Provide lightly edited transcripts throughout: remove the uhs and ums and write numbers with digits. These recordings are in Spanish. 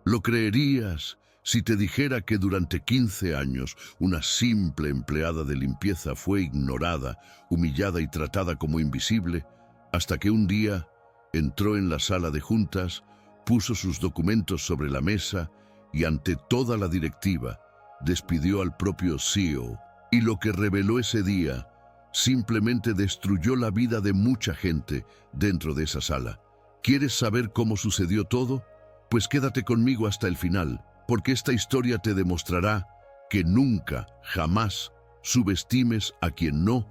¿Lo creerías si te dijera que durante 15 años una simple empleada de limpieza fue ignorada, humillada y tratada como invisible, hasta que un día entró en la sala de juntas, puso sus documentos sobre la mesa y ante toda la directiva despidió al propio CEO? Y lo que reveló ese día simplemente destruyó la vida de mucha gente dentro de esa sala. ¿Quieres saber cómo sucedió todo? Pues quédate conmigo hasta el final, porque esta historia te demostrará que nunca, jamás, subestimes a quien no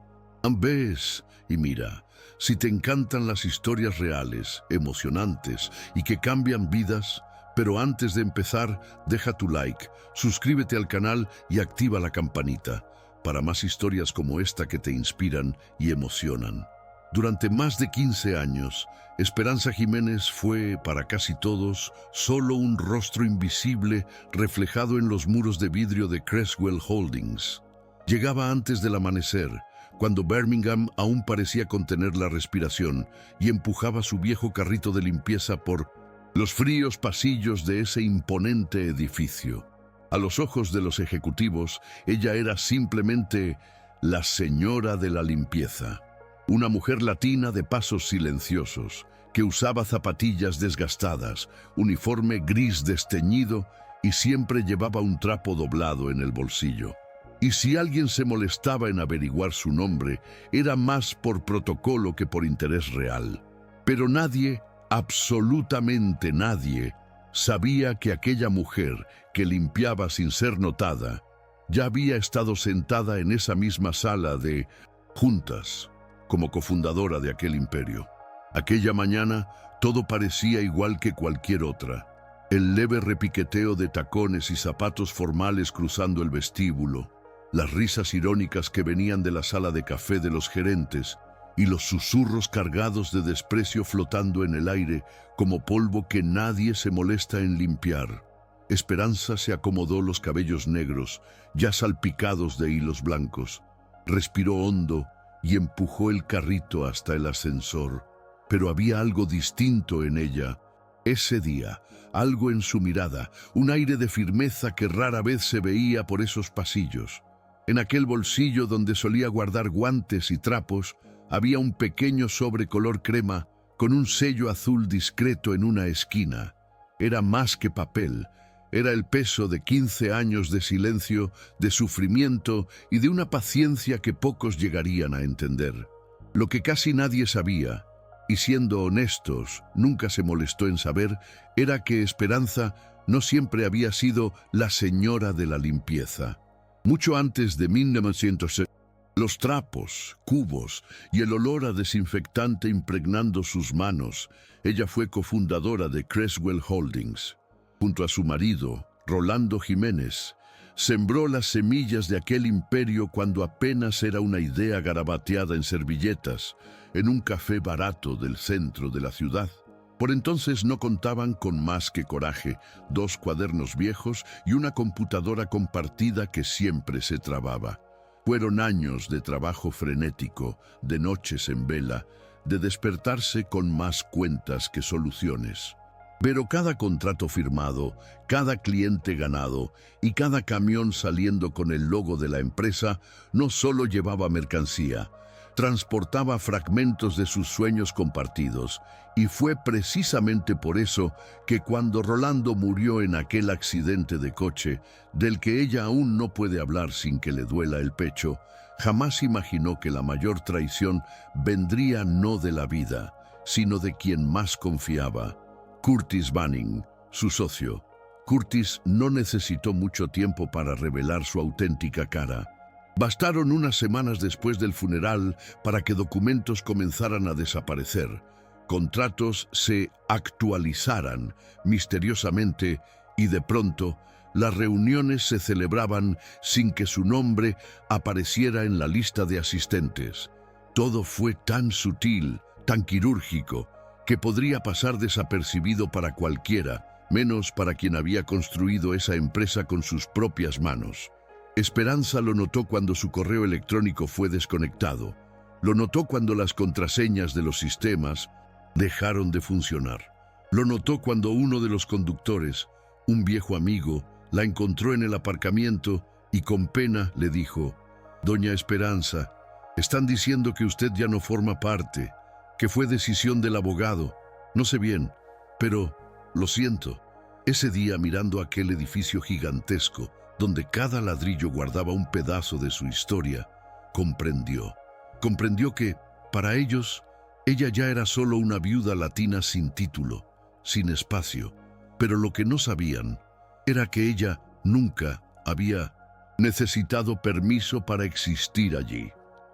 ves. Y mira, si te encantan las historias reales, emocionantes y que cambian vidas, pero antes de empezar, deja tu like, suscríbete al canal y activa la campanita para más historias como esta que te inspiran y emocionan. Durante más de 15 años, Esperanza Jiménez fue, para casi todos, solo un rostro invisible reflejado en los muros de vidrio de Creswell Holdings. Llegaba antes del amanecer, cuando Birmingham aún parecía contener la respiración, y empujaba su viejo carrito de limpieza por los fríos pasillos de ese imponente edificio. A los ojos de los ejecutivos, ella era simplemente la señora de la limpieza. Una mujer latina de pasos silenciosos, que usaba zapatillas desgastadas, uniforme gris desteñido y siempre llevaba un trapo doblado en el bolsillo. Y si alguien se molestaba en averiguar su nombre, era más por protocolo que por interés real. Pero nadie, absolutamente nadie, sabía que aquella mujer que limpiaba sin ser notada ya había estado sentada en esa misma sala de juntas como cofundadora de aquel imperio. Aquella mañana todo parecía igual que cualquier otra. El leve repiqueteo de tacones y zapatos formales cruzando el vestíbulo, las risas irónicas que venían de la sala de café de los gerentes y los susurros cargados de desprecio flotando en el aire como polvo que nadie se molesta en limpiar. Esperanza se acomodó los cabellos negros, ya salpicados de hilos blancos. Respiró hondo y empujó el carrito hasta el ascensor. Pero había algo distinto en ella. Ese día, algo en su mirada, un aire de firmeza que rara vez se veía por esos pasillos. En aquel bolsillo donde solía guardar guantes y trapos, había un pequeño sobre color crema con un sello azul discreto en una esquina. Era más que papel, era el peso de 15 años de silencio, de sufrimiento y de una paciencia que pocos llegarían a entender. Lo que casi nadie sabía, y siendo honestos, nunca se molestó en saber, era que Esperanza no siempre había sido la señora de la limpieza. Mucho antes de 1960, los trapos, cubos y el olor a desinfectante impregnando sus manos, ella fue cofundadora de Creswell Holdings. Junto a su marido, Rolando Jiménez, sembró las semillas de aquel imperio cuando apenas era una idea garabateada en servilletas, en un café barato del centro de la ciudad. Por entonces no contaban con más que coraje, 2 cuadernos viejos y una computadora compartida que siempre se trababa. Fueron años de trabajo frenético, de noches en vela, de despertarse con más cuentas que soluciones. Pero cada contrato firmado, cada cliente ganado y cada camión saliendo con el logo de la empresa no solo llevaba mercancía, transportaba fragmentos de sus sueños compartidos, y fue precisamente por eso que cuando Rolando murió en aquel accidente de coche, del que ella aún no puede hablar sin que le duela el pecho, jamás imaginó que la mayor traición vendría no de la vida, sino de quien más confiaba, Curtis Banning, su socio. Curtis no necesitó mucho tiempo para revelar su auténtica cara. Bastaron unas semanas después del funeral para que documentos comenzaran a desaparecer, contratos se actualizaran misteriosamente y de pronto las reuniones se celebraban sin que su nombre apareciera en la lista de asistentes. Todo fue tan sutil, tan quirúrgico, que podría pasar desapercibido para cualquiera, menos para quien había construido esa empresa con sus propias manos. Esperanza lo notó cuando su correo electrónico fue desconectado. Lo notó cuando las contraseñas de los sistemas dejaron de funcionar. Lo notó cuando uno de los conductores, Un viejo amigo la encontró en el aparcamiento y con pena le dijo: «Doña Esperanza, están diciendo que usted ya no forma parte, que fue decisión del abogado. No sé bien, pero lo siento». Ese día, mirando aquel edificio gigantesco, donde cada ladrillo guardaba un pedazo de su historia, comprendió que, para ellos, ella ya era solo una viuda latina sin título, sin espacio. Pero lo que no sabían era que ella nunca había necesitado permiso para existir allí.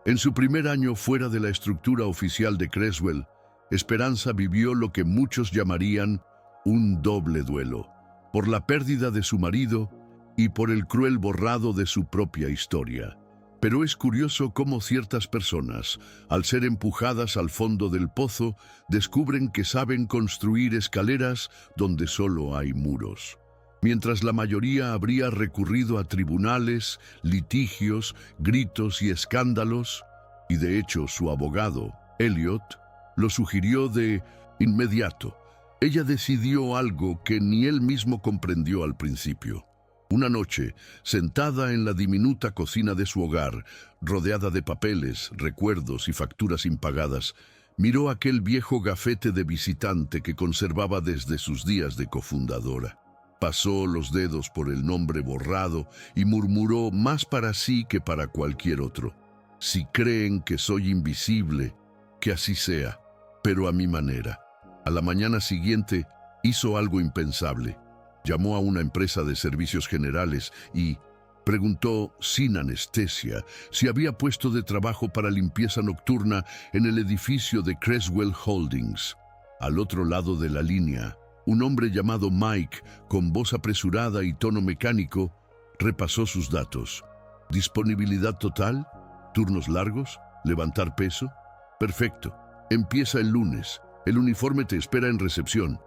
En su primer año fuera de la estructura oficial de Creswell, Esperanza vivió lo que muchos llamarían un doble duelo, por la pérdida de su marido y por el cruel borrado de su propia historia. Pero es curioso cómo ciertas personas, al ser empujadas al fondo del pozo, descubren que saben construir escaleras donde solo hay muros. Mientras la mayoría habría recurrido a tribunales, litigios, gritos y escándalos, y de hecho su abogado, Elliot, lo sugirió de inmediato. Ella decidió algo que ni él mismo comprendió al principio. Una noche, sentada en la diminuta cocina de su hogar, rodeada de papeles, recuerdos y facturas impagadas, miró aquel viejo gafete de visitante que conservaba desde sus días de cofundadora. Pasó los dedos por el nombre borrado y murmuró más para sí que para cualquier otro: «Si creen que soy invisible, que así sea, pero a mi manera». A la mañana siguiente hizo algo impensable. Llamó a una empresa de servicios generales y preguntó sin anestesia si había puesto de trabajo para limpieza nocturna en el edificio de Creswell Holdings. Al otro lado de la línea, un hombre llamado Mike, con voz apresurada y tono mecánico, repasó sus datos. ¿Disponibilidad total? ¿Turnos largos? ¿Levantar peso? Perfecto. Empieza el lunes. El uniforme te espera en recepción.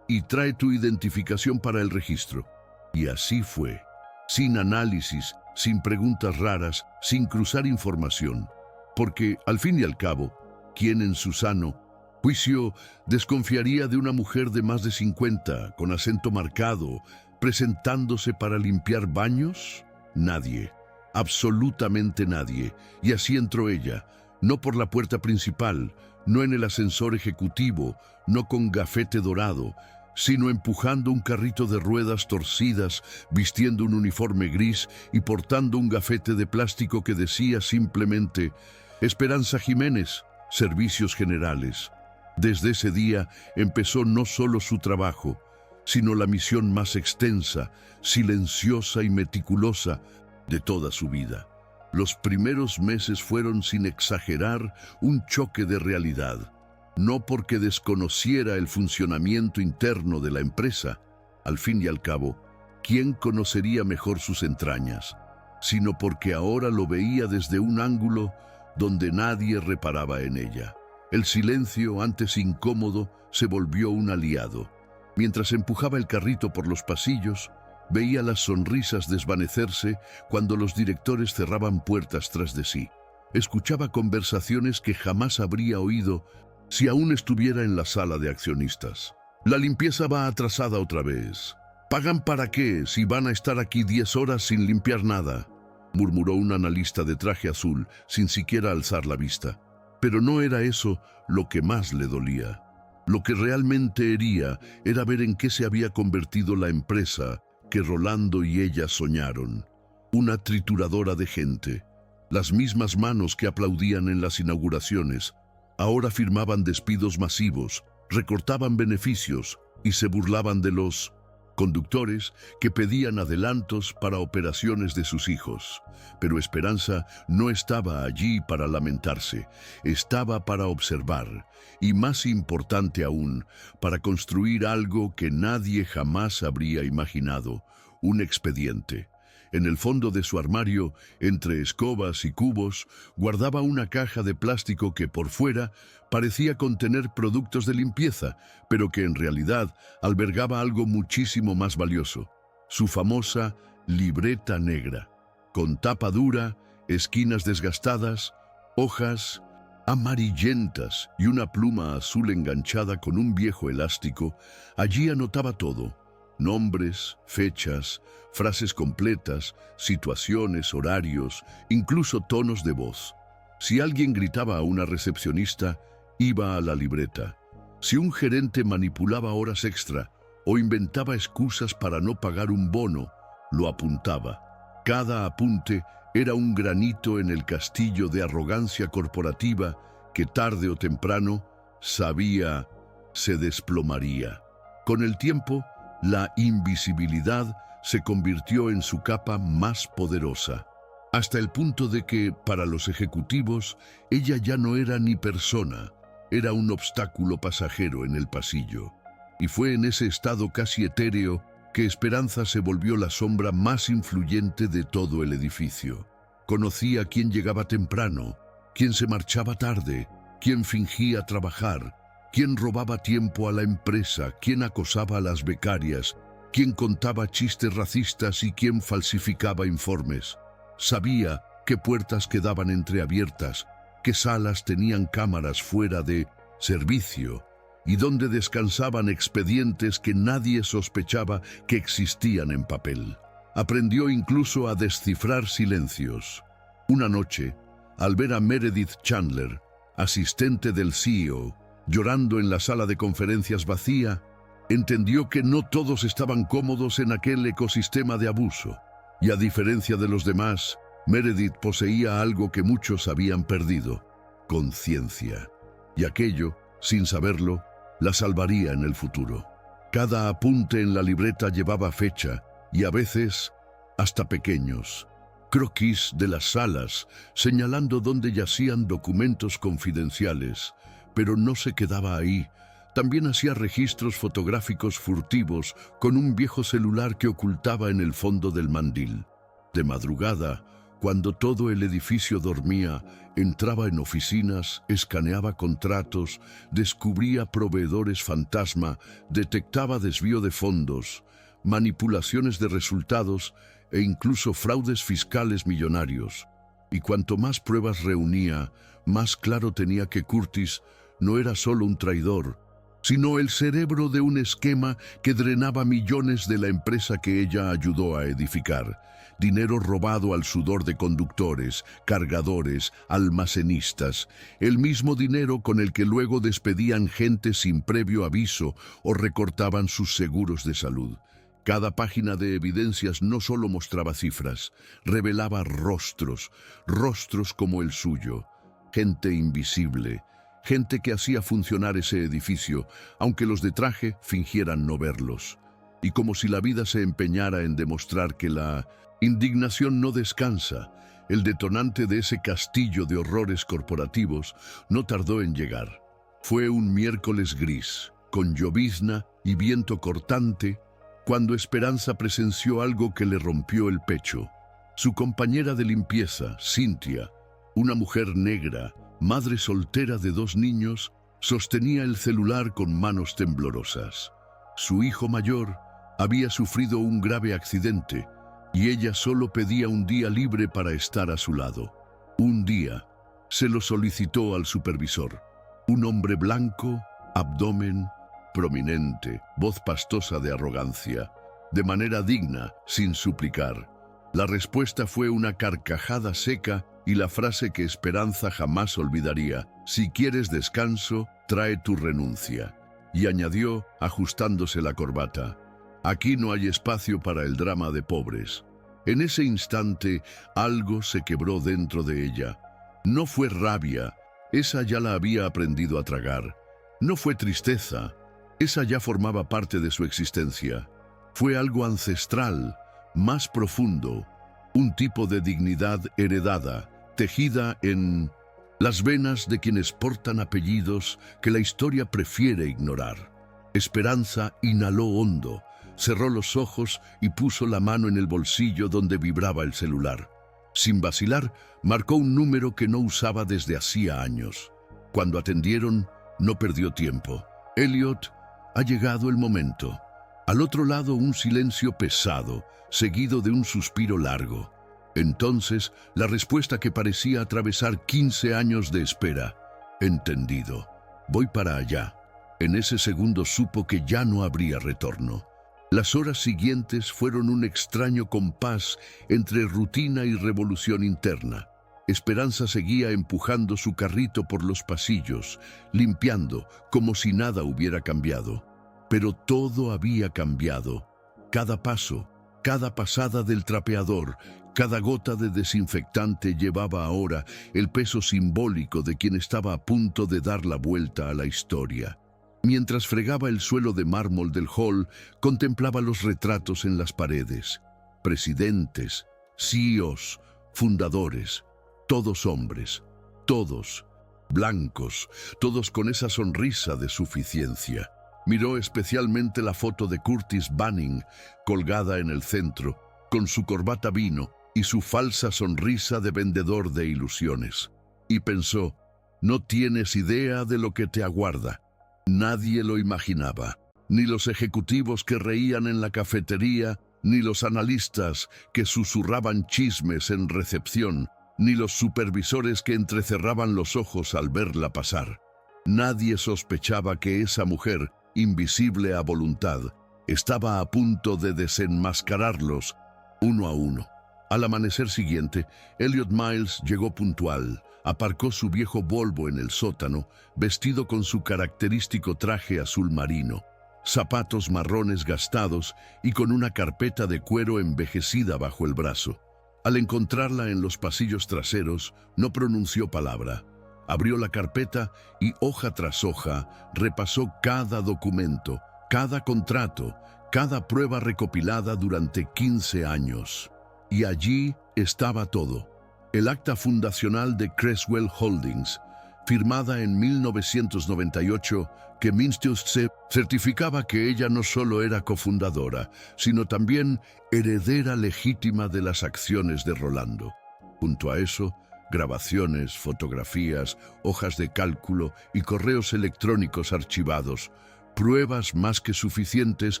Y trae tu identificación para el registro. Y así fue. Sin análisis, sin preguntas raras, sin cruzar información. Porque, al fin y al cabo, ¿quién en su sano juicio desconfiaría de una mujer de más de 50, con acento marcado, presentándose para limpiar baños? Nadie. Absolutamente nadie. Y así entró ella, no por la puerta principal, no en el ascensor ejecutivo, no con gafete dorado, sino empujando un carrito de ruedas torcidas, vistiendo un uniforme gris y portando un gafete de plástico que decía simplemente: Esperanza Jiménez, Servicios Generales. Desde ese día empezó no solo su trabajo, sino la misión más extensa, silenciosa y meticulosa de toda su vida. Los primeros meses fueron, sin exagerar, un choque de realidad. No porque desconociera el funcionamiento interno de la empresa, al fin y al cabo, ¿quién conocería mejor sus entrañas? Sino porque ahora lo veía desde un ángulo donde nadie reparaba en ella. El silencio, antes incómodo, se volvió un aliado. Mientras empujaba el carrito por los pasillos, veía las sonrisas desvanecerse cuando los directores cerraban puertas tras de sí. Escuchaba conversaciones que jamás habría oído si aún estuviera en la sala de accionistas. La limpieza va atrasada otra vez. ¿Pagan para qué si van a estar aquí 10 horas sin limpiar nada?, murmuró un analista de traje azul sin siquiera alzar la vista. Pero no era eso lo que más le dolía. Lo que realmente hería era ver en qué se había convertido la empresa que Rolando y ella soñaron. Una trituradora de gente. Las mismas manos que aplaudían en las inauguraciones ahora firmaban despidos masivos, recortaban beneficios y se burlaban de los conductores que pedían adelantos para operaciones de sus hijos. Pero Esperanza no estaba allí para lamentarse, estaba para observar, y más importante aún, para construir algo que nadie jamás habría imaginado: un expediente. En el fondo de su armario, entre escobas y cubos, guardaba una caja de plástico que por fuera parecía contener productos de limpieza, pero que en realidad albergaba algo muchísimo más valioso: su famosa libreta negra, con tapa dura, esquinas desgastadas, hojas amarillentas y una pluma azul enganchada con un viejo elástico. Allí anotaba todo: Nombres, fechas, frases completas, situaciones, horarios, incluso tonos de voz. Si alguien gritaba a una recepcionista, iba a la libreta. Si un gerente manipulaba horas extra o inventaba excusas para no pagar un bono, lo apuntaba. Cada apunte era un granito en el castillo de arrogancia corporativa que tarde o temprano, sabía, se desplomaría. Con el tiempo, la invisibilidad se convirtió en su capa más poderosa, hasta el punto de que, para los ejecutivos, ella ya no era ni persona, era un obstáculo pasajero en el pasillo. Y fue en ese estado casi etéreo que Esperanza se volvió la sombra más influyente de todo el edificio. Conocía quién llegaba temprano, quién se marchaba tarde, quién fingía trabajar, quién robaba tiempo a la empresa, quién acosaba a las becarias, quién contaba chistes racistas y quién falsificaba informes. Sabía qué puertas quedaban entreabiertas, qué salas tenían cámaras fuera de servicio y dónde descansaban expedientes que nadie sospechaba que existían en papel. Aprendió incluso a descifrar silencios. Una noche, al ver a Meredith Chandler, asistente del CEO, llorando en la sala de conferencias vacía, entendió que no todos estaban cómodos en aquel ecosistema de abuso. Y a diferencia de los demás, Meredith poseía algo que muchos habían perdido: conciencia. Y aquello, sin saberlo, la salvaría en el futuro. Cada apunte en la libreta llevaba fecha y a veces hasta pequeños croquis de las salas, señalando dónde yacían documentos confidenciales. Pero no se quedaba ahí. También hacía registros fotográficos furtivos con un viejo celular que ocultaba en el fondo del mandil. De madrugada, cuando todo el edificio dormía, entraba en oficinas, escaneaba contratos, descubría proveedores fantasma, detectaba desvío de fondos, manipulaciones de resultados e incluso fraudes fiscales millonarios. Y cuanto más pruebas reunía, más claro tenía que Curtis no era solo un traidor, sino el cerebro de un esquema que drenaba millones de la empresa que ella ayudó a edificar. Dinero robado al sudor de conductores, cargadores, almacenistas. El mismo dinero con el que luego despedían gente sin previo aviso o recortaban sus seguros de salud. Cada página de evidencias no solo mostraba cifras, revelaba rostros, rostros como el suyo. Gente invisible, gente que hacía funcionar ese edificio, aunque los de traje fingieran no verlos. Y como si la vida se empeñara en demostrar que la indignación no descansa, el detonante de ese castillo de horrores corporativos no tardó en llegar. Fue un miércoles gris, con llovizna y viento cortante, cuando Esperanza presenció algo que le rompió el pecho. Su compañera de limpieza, Cynthia, una mujer negra, madre soltera de 2 niños, sostenía el celular con manos temblorosas. Su hijo mayor había sufrido un grave accidente y ella solo pedía un día libre para estar a su lado. Un día se lo solicitó al supervisor. Un hombre blanco, abdomen prominente, voz pastosa de arrogancia, de manera digna, sin suplicar. La respuesta fue una carcajada seca y la frase que Esperanza jamás olvidaría: si quieres descanso, trae tu renuncia. Y añadió, ajustándose la corbata: aquí no hay espacio para el drama de pobres. En ese instante, algo se quebró dentro de ella. No fue rabia, esa ya la había aprendido a tragar. No fue tristeza, esa ya formaba parte de su existencia. Fue algo ancestral, más profundo, un tipo de dignidad heredada, tejida en las venas de quienes portan apellidos que la historia prefiere ignorar. Esperanza inhaló hondo, cerró los ojos y puso la mano en el bolsillo donde vibraba el celular. Sin vacilar, marcó un número que no usaba desde hacía años. Cuando atendieron, no perdió tiempo. Elliot, ha llegado el momento. Al otro lado, un silencio pesado, seguido de un suspiro largo. Entonces, la respuesta que parecía atravesar 15 años de espera. Entendido. Voy para allá. En ese segundo supo que ya no habría retorno. Las horas siguientes fueron un extraño compás entre rutina y revolución interna. Esperanza seguía empujando su carrito por los pasillos, limpiando como si nada hubiera cambiado. Pero todo había cambiado. Cada paso, cada pasada del trapeador, cada gota de desinfectante llevaba ahora el peso simbólico de quien estaba a punto de dar la vuelta a la historia. Mientras fregaba el suelo de mármol del hall, contemplaba los retratos en las paredes. Presidentes, CEOs, fundadores, todos hombres, todos blancos, todos con esa sonrisa de suficiencia. Miró especialmente la foto de Curtis Banning, colgada en el centro, con su corbata vino y su falsa sonrisa de vendedor de ilusiones. Y pensó, no tienes idea de lo que te aguarda. Nadie lo imaginaba, ni los ejecutivos que reían en la cafetería, ni los analistas que susurraban chismes en recepción, ni los supervisores que entrecerraban los ojos al verla pasar. Nadie sospechaba que esa mujer, invisible a voluntad, estaba a punto de desenmascararlos uno a uno. Al amanecer siguiente, Elliot Miles llegó puntual. Aparcó su viejo Volvo en el sótano, vestido con su característico traje azul marino, zapatos marrones gastados y con una carpeta de cuero envejecida bajo el brazo. Al encontrarla en los pasillos traseros, no pronunció palabra. Abrió la carpeta y hoja tras hoja repasó cada documento, cada contrato, cada prueba recopilada durante 15 años. Y allí estaba todo. El acta fundacional de Creswell Holdings, firmada en 1998, que Minstius certificaba que ella no solo era cofundadora, sino también heredera legítima de las acciones de Rolando. Junto a eso, grabaciones, fotografías, hojas de cálculo y correos electrónicos archivados, pruebas más que suficientes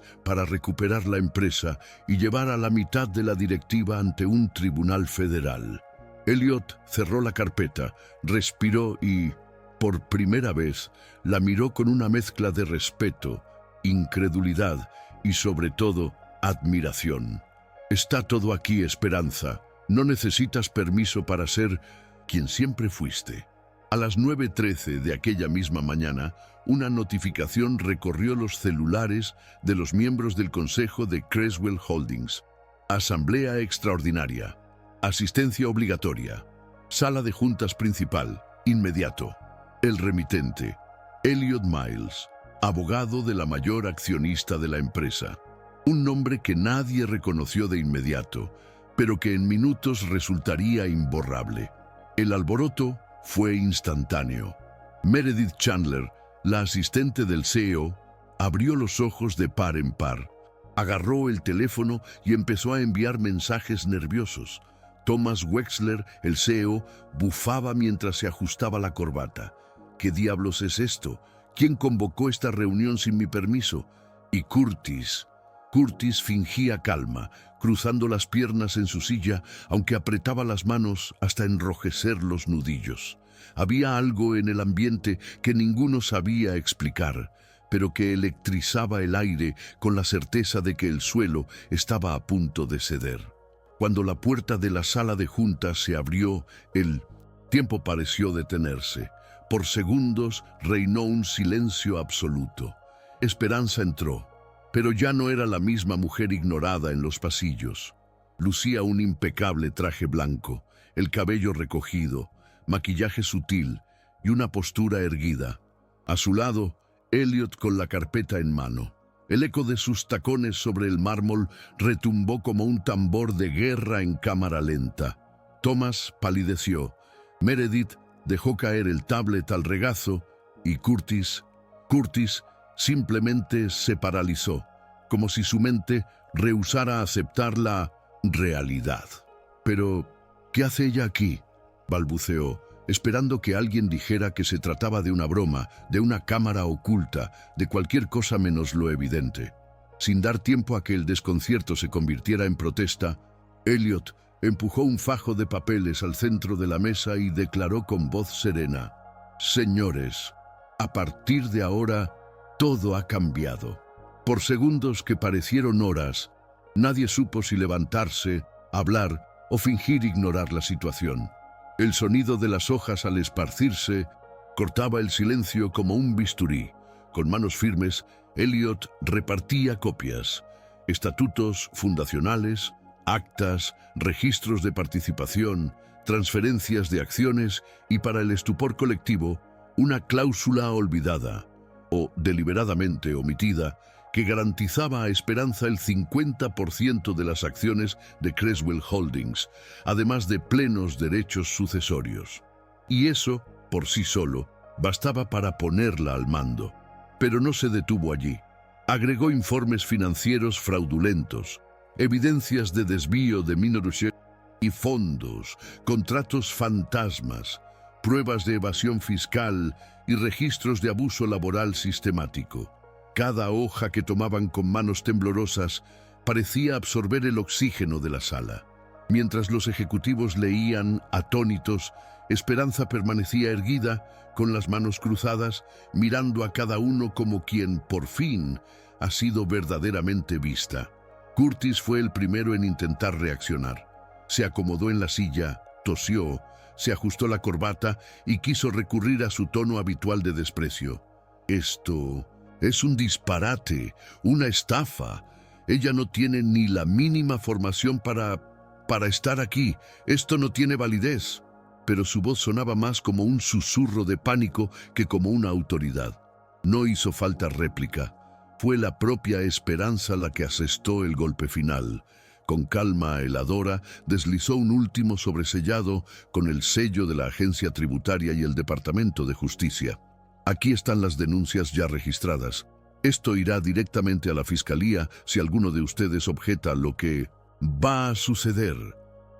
para recuperar la empresa y llevar a la mitad de la directiva ante un tribunal federal. Elliot cerró la carpeta, respiró y, por primera vez, la miró con una mezcla de respeto, incredulidad y, sobre todo, admiración. Está todo aquí, Esperanza. No necesitas permiso para ser quien siempre fuiste. A las 9:13 de aquella misma mañana, una notificación recorrió los celulares de los miembros del Consejo de Creswell Holdings. Asamblea extraordinaria. Asistencia obligatoria. Sala de juntas principal. Inmediato. El remitente. Elliot Miles, abogado de la mayor accionista de la empresa. Un nombre que nadie reconoció de inmediato, pero que en minutos resultaría imborrable. El alboroto fue instantáneo. Meredith Chandler, la asistente del CEO, abrió los ojos de par en par. Agarró el teléfono y empezó a enviar mensajes nerviosos. Thomas Wexler, el CEO, bufaba mientras se ajustaba la corbata. ¿Qué diablos es esto? ¿Quién convocó esta reunión sin mi permiso? Y Curtis fingía calma, cruzando las piernas en su silla, aunque apretaba las manos hasta enrojecer los nudillos. Había algo en el ambiente que ninguno sabía explicar, pero que electrizaba el aire con la certeza de que el suelo estaba a punto de ceder. Cuando la puerta de la sala de juntas se abrió, el tiempo pareció detenerse. Por segundos reinó un silencio absoluto. Esperanza entró, pero ya no era la misma mujer ignorada en los pasillos. Lucía un impecable traje blanco, el cabello recogido, maquillaje sutil y una postura erguida. A su lado, Elliot con la carpeta en mano. El eco de sus tacones sobre el mármol retumbó como un tambor de guerra en cámara lenta. Thomas palideció. Meredith dejó caer el tablet al regazo y Curtis simplemente se paralizó, como si su mente rehusara aceptar la realidad. «Pero, ¿qué hace ella aquí?», balbuceó, esperando que alguien dijera que se trataba de una broma, de una cámara oculta, de cualquier cosa menos lo evidente. Sin dar tiempo a que el desconcierto se convirtiera en protesta, Elliot empujó un fajo de papeles al centro de la mesa y declaró con voz serena: «Señores, a partir de ahora, todo ha cambiado. Por segundos que parecieron horas, nadie supo si levantarse, hablar o fingir ignorar la situación. El sonido de las hojas al esparcirse cortaba el silencio como un bisturí. Con manos firmes, Elliot repartía copias, estatutos fundacionales, actas, registros de participación, transferencias de acciones y, para el estupor colectivo, una cláusula olvidada o deliberadamente omitida que garantizaba a Esperanza el 50% de las acciones de Creswell Holdings, además de plenos derechos sucesorios. Y eso, por sí solo, bastaba para ponerla al mando. Pero no se detuvo allí. Agregó informes financieros fraudulentos, evidencias de desvío de mineros y fondos, contratos fantasmas, pruebas de evasión fiscal y registros de abuso laboral sistemático. Cada hoja que tomaban con manos temblorosas parecía absorber el oxígeno de la sala. Mientras los ejecutivos leían, atónitos, Esperanza permanecía erguida, con las manos cruzadas, mirando a cada uno como quien, por fin, ha sido verdaderamente vista. Curtis fue el primero en intentar reaccionar. Se acomodó en la silla, tosió, se ajustó la corbata y quiso recurrir a su tono habitual de desprecio. Esto es un disparate, una estafa. Ella no tiene ni la mínima formación para estar aquí. Esto no tiene validez. Pero su voz sonaba más como un susurro de pánico que como una autoridad. No hizo falta réplica. Fue la propia Esperanza la que asestó el golpe final. Con calma heladora, deslizó un último sobresellado con el sello de la Agencia Tributaria y el Departamento de Justicia. Aquí están las denuncias ya registradas. Esto irá directamente a la Fiscalía si alguno de ustedes objeta lo que va a suceder.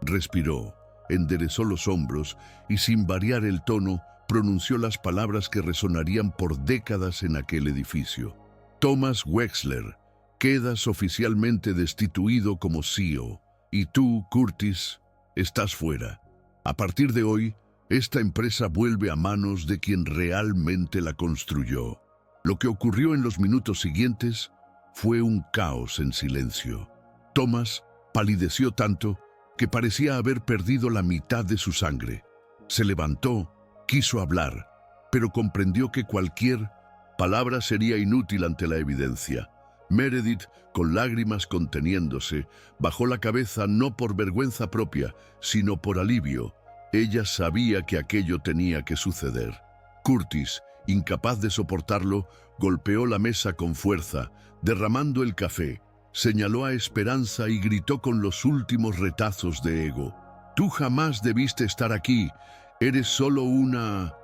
Respiró, enderezó los hombros y, sin variar el tono, pronunció las palabras que resonarían por décadas en aquel edificio. Thomas Wexler, quedas oficialmente destituido como CEO. Y tú, Curtis, estás fuera. A partir de hoy, esta empresa vuelve a manos de quien realmente la construyó. Lo que ocurrió en los minutos siguientes fue un caos en silencio. Thomas palideció tanto que parecía haber perdido la mitad de su sangre. Se levantó, quiso hablar, pero comprendió que cualquier palabra sería inútil ante la evidencia. Meredith, con lágrimas conteniéndose, bajó la cabeza no por vergüenza propia, sino por alivio. Ella sabía que aquello tenía que suceder. Curtis, incapaz de soportarlo, golpeó la mesa con fuerza, derramando el café. Señaló a Esperanza y gritó con los últimos retazos de ego. «Tú jamás debiste estar aquí. Eres solo una...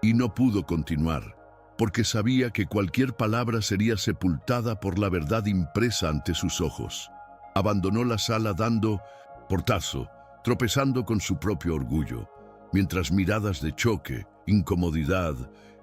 Y no pudo continuar, porque sabía que cualquier palabra sería sepultada por la verdad impresa ante sus ojos. Abandonó la sala dando portazo, tropezando con su propio orgullo, mientras miradas de choque, incomodidad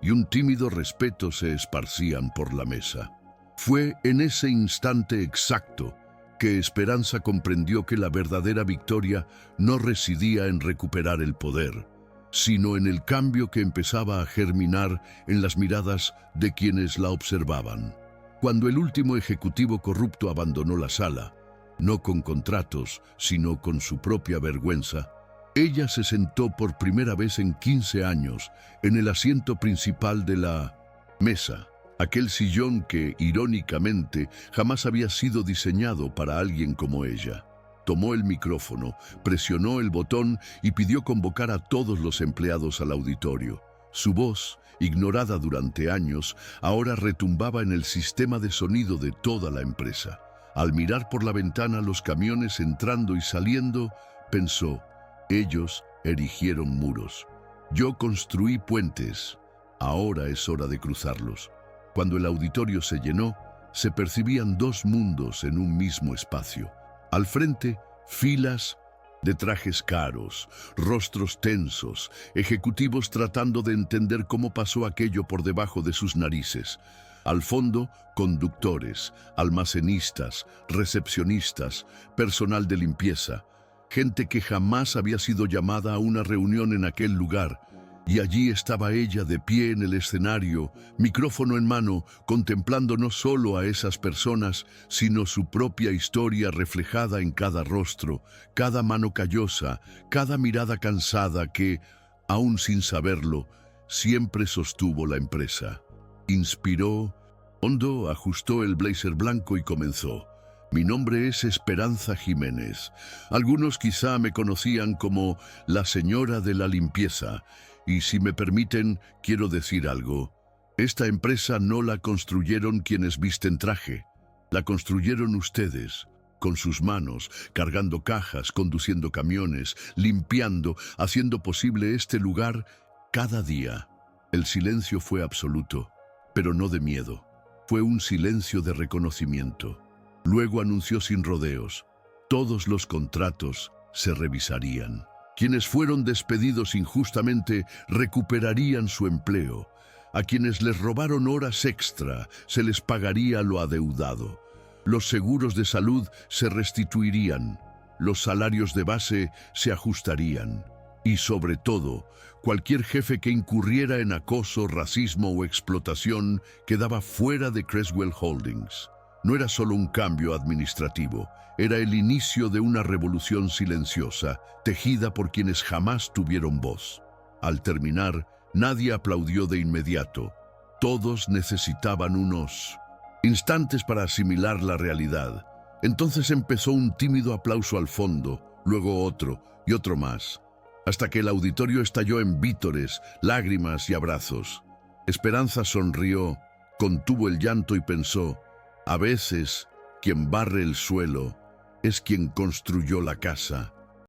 y un tímido respeto se esparcían por la mesa. Fue en ese instante exacto que Esperanza comprendió que la verdadera victoria no residía en recuperar el poder, sino en el cambio que empezaba a germinar en las miradas de quienes la observaban. Cuando el último ejecutivo corrupto abandonó la sala, no con contratos, sino con su propia vergüenza, ella se sentó por primera vez en 15 años en el asiento principal de la mesa, aquel sillón que, irónicamente, jamás había sido diseñado para alguien como ella. Tomó el micrófono, presionó el botón y pidió convocar a todos los empleados al auditorio. Su voz, ignorada durante años, ahora retumbaba en el sistema de sonido de toda la empresa. Al mirar por la ventana los camiones entrando y saliendo, pensó: ellos erigieron muros. Yo construí puentes. Ahora es hora de cruzarlos. Cuando el auditorio se llenó, se percibían dos mundos en un mismo espacio. Al frente, filas de trajes caros, rostros tensos, ejecutivos tratando de entender cómo pasó aquello por debajo de sus narices. Al fondo, conductores, almacenistas, recepcionistas, personal de limpieza, gente que jamás había sido llamada a una reunión en aquel lugar. Y allí estaba ella de pie en el escenario, micrófono en mano, contemplando no solo a esas personas, sino su propia historia reflejada en cada rostro, cada mano callosa, cada mirada cansada que, aún sin saberlo, siempre sostuvo la empresa. Inspiró hondo, ajustó el blazer blanco y comenzó. Mi nombre es Esperanza Jiménez. Algunos quizá me conocían como la señora de la limpieza. Y si me permiten, quiero decir algo. Esta empresa no la construyeron quienes visten traje. La construyeron ustedes, con sus manos, cargando cajas, conduciendo camiones, limpiando, haciendo posible este lugar cada día. El silencio fue absoluto, pero no de miedo. Fue un silencio de reconocimiento. Luego anunció sin rodeos. Todos los contratos se revisarían. Quienes fueron despedidos injustamente recuperarían su empleo. A quienes les robaron horas extra se les pagaría lo adeudado. Los seguros de salud se restituirían. Los salarios de base se ajustarían. Y sobre todo, cualquier jefe que incurriera en acoso, racismo o explotación quedaba fuera de Creswell Holdings. No era solo un cambio administrativo, era el inicio de una revolución silenciosa, tejida por quienes jamás tuvieron voz. Al terminar, nadie aplaudió de inmediato. Todos necesitaban unos instantes para asimilar la realidad. Entonces empezó un tímido aplauso al fondo, luego otro y otro más, hasta que el auditorio estalló en vítores, lágrimas y abrazos. Esperanza sonrió, contuvo el llanto y pensó: a veces, quien barre el suelo es quien construyó la casa.